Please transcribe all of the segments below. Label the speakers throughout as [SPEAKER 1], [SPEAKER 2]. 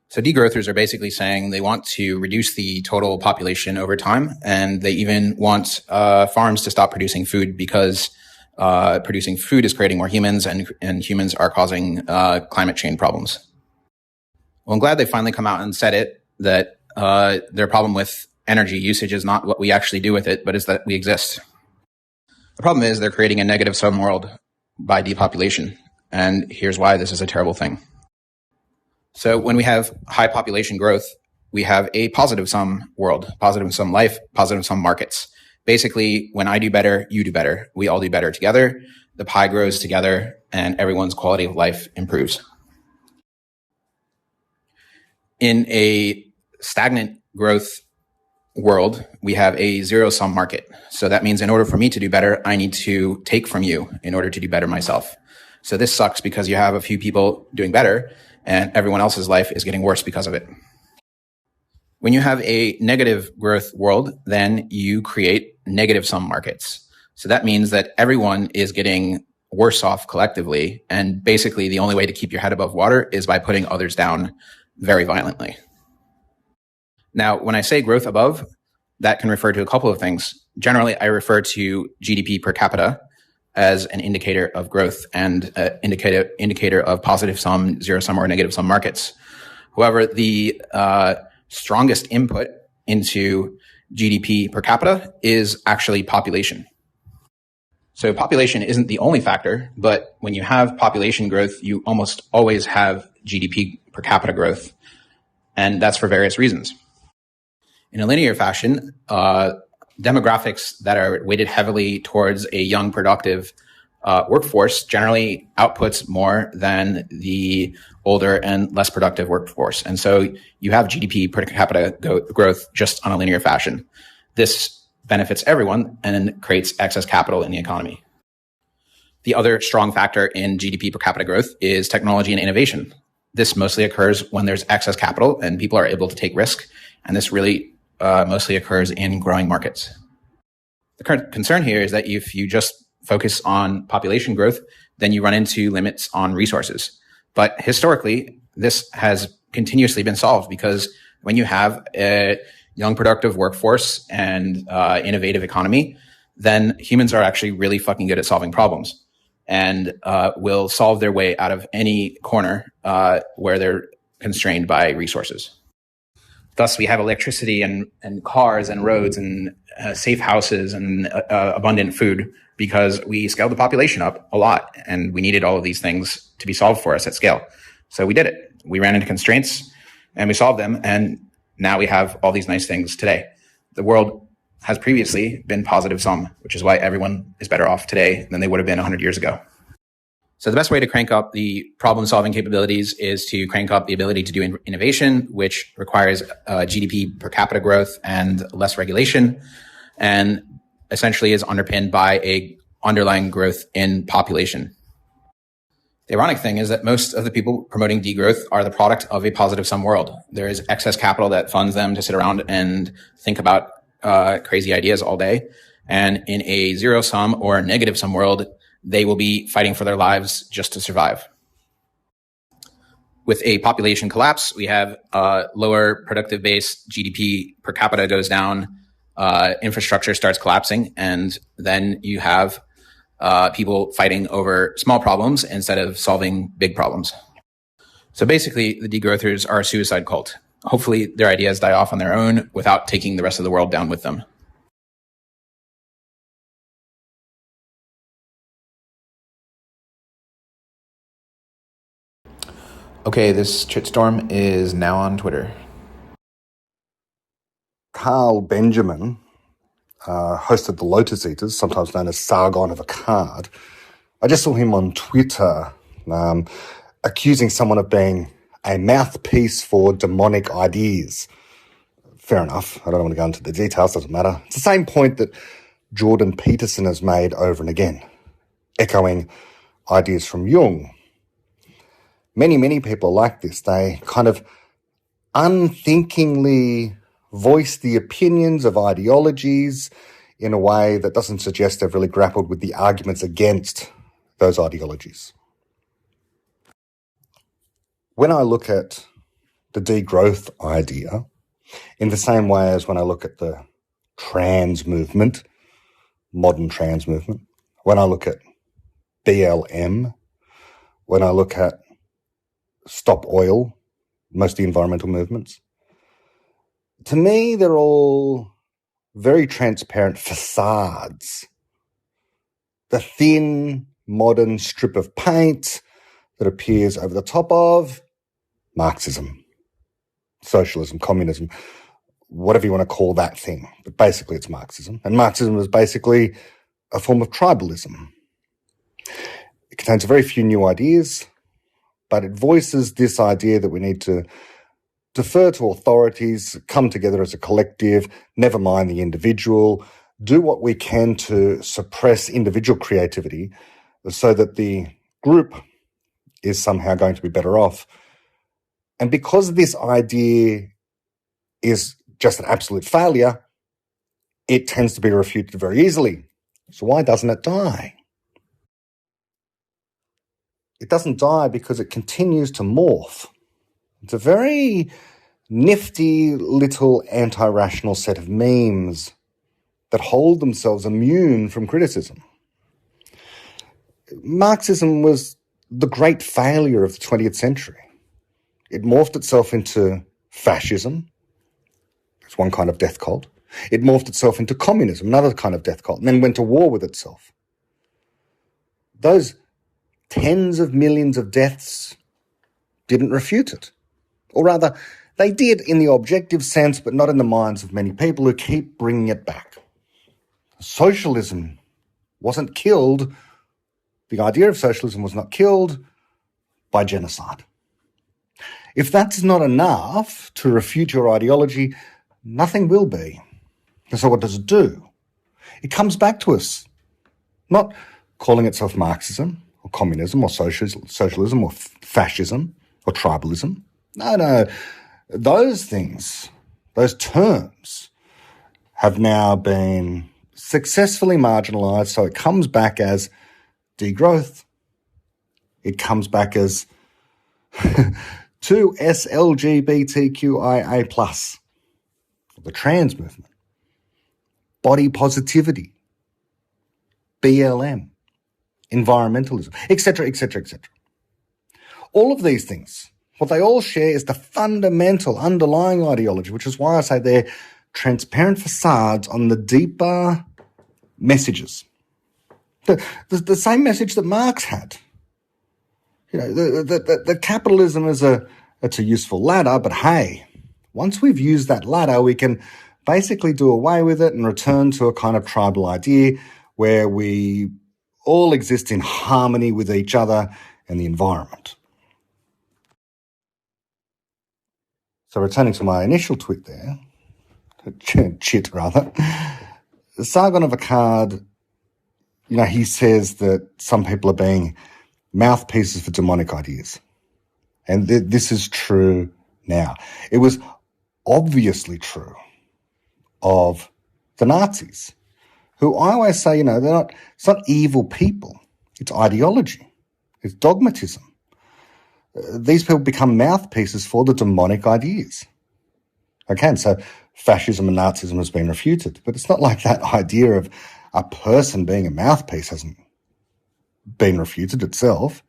[SPEAKER 1] So degrowthers are basically saying they want to reduce the total population over time, and they even want farms to stop producing food because producing food is creating more humans, and humans are causing climate change problems. Well, I'm glad they finally come out and said it, that their problem with energy usage is not what we actually do with it, but is that we exist. The problem is they're creating a negative sum world by depopulation, and here's why this is a terrible thing. So when we have high population growth, we have a positive sum world, positive sum life, positive sum markets. Basically, when I do better, you do better. We all do better together. The pie grows together, and everyone's quality of life improves. In a stagnant growth world, we have a zero-sum market. So that means in order for me to do better, I need to take from you in order to do better myself. So this sucks because you have a few people doing better, and everyone else's life is getting worse because of it. When you have a negative growth world, then you create negative sum markets. So that means that everyone is getting worse off collectively. And basically the only way to keep your head above water is by putting others down very violently. Now, when I say growth above, that can refer to a couple of things. Generally, I refer to GDP per capita as an indicator of growth and indicator of positive sum, zero sum, or negative sum markets. However, the strongest input into GDP per capita is actually population. So population isn't the only factor, but when you have population growth, you almost always have GDP per capita growth. And that's for various reasons. In a linear fashion, demographics that are weighted heavily towards a young, productive workforce generally outputs more than the older and less productive workforce. And so you have GDP per capita growth just on a linear fashion. This benefits everyone and creates excess capital in the economy. The other strong factor in GDP per capita growth is technology and innovation. This mostly occurs when there's excess capital and people are able to take risk. And this really mostly occurs in growing markets. The current concern here is that if you just focus on population growth, then you run into limits on resources. But historically, this has continuously been solved because when you have a young, productive workforce and innovative economy, then humans are actually really fucking good at solving problems and will solve their way out of any corner where they're constrained by resources. Thus, we have electricity and cars and roads and safe houses and abundant food because we scaled the population up a lot and we needed all of these things to be solved for us at scale. So we did it. We ran into constraints and we solved them. And now we have all these nice things today. The world has previously been positive sum, which is why everyone is better off today than they would have been 100 years ago. So the best way to crank up the problem-solving capabilities is to crank up the ability to do innovation, which requires GDP per capita growth and less regulation, and essentially is underpinned by a underlying growth in population. The ironic thing is that most of the people promoting degrowth are the product of a positive sum world. There is excess capital that funds them to sit around and think about crazy ideas all day. And in a zero sum or negative sum world, they will be fighting for their lives just to survive. With a population collapse, we have lower productive base, GDP per capita goes down, infrastructure starts collapsing, and then you have people fighting over small problems instead of solving big problems. So basically, the degrowthers are a suicide cult. Hopefully, their ideas die off on their own without taking the rest of the world down with them. Okay, this shitstorm is now on Twitter.
[SPEAKER 2] Carl Benjamin hosted the Lotus Eaters, sometimes known as Sargon of Akkad. I just saw him on Twitter accusing someone of being a mouthpiece for demonic ideas. Fair enough. I don't want to go into the details, doesn't matter. It's the same point that Jordan Peterson has made over and again, echoing ideas from Jung. Many people like this. They kind of unthinkingly voice the opinions of ideologies in a way that doesn't suggest they've really grappled with the arguments against those ideologies. When I look at the degrowth idea in the same way as when I look at the trans movement, modern trans movement, when I look at BLM, when I look at Stop Oil, most of the environmental movements. To me, they're all very transparent facades. The thin, modern strip of paint that appears over the top of Marxism, socialism, communism, whatever you want to call that thing. But basically it's Marxism. And Marxism is basically a form of tribalism. It contains very few new ideas, but it voices this idea that we need to defer to authorities, come together as a collective, never mind the individual, do what we can to suppress individual creativity so that the group is somehow going to be better off. And because this idea is just an absolute failure, it tends to be refuted very easily. So why doesn't it die? It doesn't die because it continues to morph. It's a very nifty little anti-rational set of memes that hold themselves immune from criticism. Marxism was the great failure of the 20th century. It morphed itself into fascism. It's one kind of death cult. It morphed itself into communism, another kind of death cult, and then went to war with itself. Those tens of millions of deaths didn't refute it. Or rather, they did in the objective sense, but not in the minds of many people who keep bringing it back. Socialism wasn't killed. The idea of socialism was not killed by genocide. If that's not enough to refute your ideology, nothing will be. And so what does it do? It comes back to us, not calling itself Marxism or communism or socialism or fascism or tribalism. No. Those things, those terms, have now been successfully marginalized, so it comes back as degrowth. It comes back as 2SLGBTQIA+, the trans movement, body positivity, BLM, environmentalism, etc., etc., etc. All of these things, what they all share is the fundamental underlying ideology, which is why I say they're transparent facades on the deeper messages. The same message that Marx had. You know, the capitalism is it's a useful ladder, but hey, once we've used that ladder, we can basically do away with it and return to a kind of tribal idea where we all exist in harmony with each other and the environment. So returning to my initial tweet there, chit rather, Sargon of Akkad, he says that some people are being mouthpieces for demonic ideas. And this is true now. It was obviously true of the Nazis, who I always say, it's not evil people. It's ideology. It's dogmatism. These people become mouthpieces for the demonic ideas. Okay, and so fascism and Nazism has been refuted. But it's not like that idea of a person being a mouthpiece hasn't been refuted itself.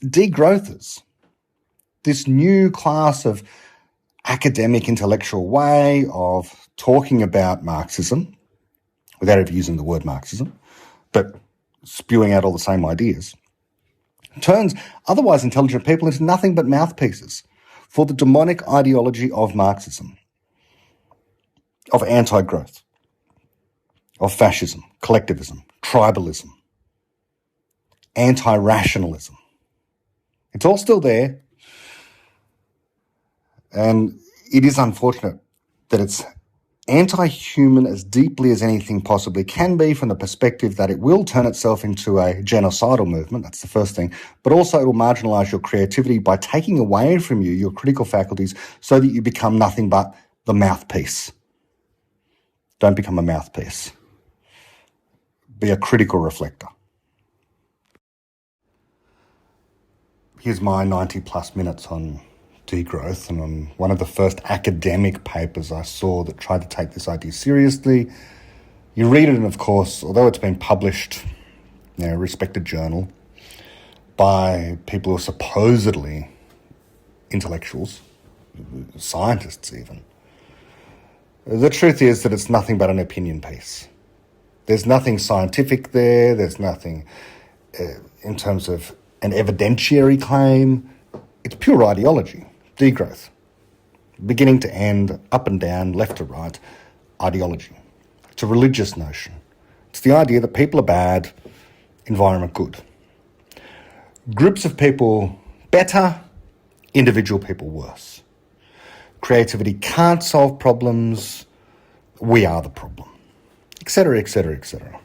[SPEAKER 2] Degrowthers, this new class of academic intellectual way of talking about Marxism, without ever using the word Marxism, but spewing out all the same ideas, turns otherwise intelligent people into nothing but mouthpieces for the demonic ideology of Marxism, of anti-growth, of fascism, collectivism, tribalism, anti-rationalism. It's all still there, and it is unfortunate that it's anti-human as deeply as anything possibly can be, from the perspective that it will turn itself into a genocidal movement. That's the first thing. But also it will marginalize your creativity by taking away from you your critical faculties so that you become nothing but the mouthpiece. Don't become a mouthpiece. Be a critical reflector. Here's my 90 plus minutes on degrowth, and on one of the first academic papers I saw that tried to take this idea seriously, you read it, and of course, although it's been published in a respected journal by people who are supposedly intellectuals, scientists even, the truth is that it's nothing but an opinion piece. There's nothing scientific there. There's nothing in terms of an evidentiary claim. It's pure ideology, degrowth. Beginning to end, up and down, left to right, ideology. It's a religious notion. It's the idea that people are bad, environment good. Groups of people better, individual people worse. Creativity can't solve problems, we are the problem, etc., etc., etc.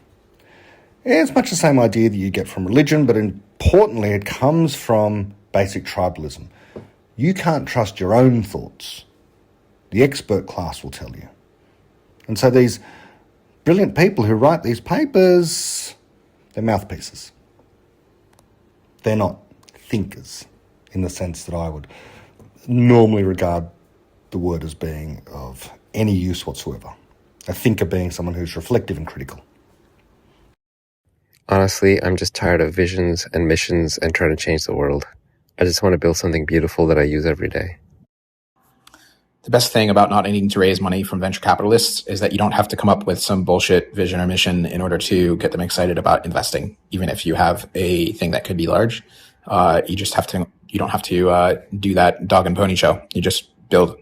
[SPEAKER 2] It's much the same idea that you get from religion, but importantly it comes from basic tribalism. You can't trust your own thoughts. The expert class will tell you. And so these brilliant people who write these papers, they're mouthpieces. They're not thinkers in the sense that I would normally regard the word as being of any use whatsoever. A thinker being someone who's reflective and critical.
[SPEAKER 3] Honestly, I'm just tired of visions and missions and trying to change the world. I just want to build something beautiful that I use every day.
[SPEAKER 1] The best thing about not needing to raise money from venture capitalists is that you don't have to come up with some bullshit vision or mission in order to get them excited about investing. Even if you have a thing that could be large, you don't have to do that dog and pony show. You just build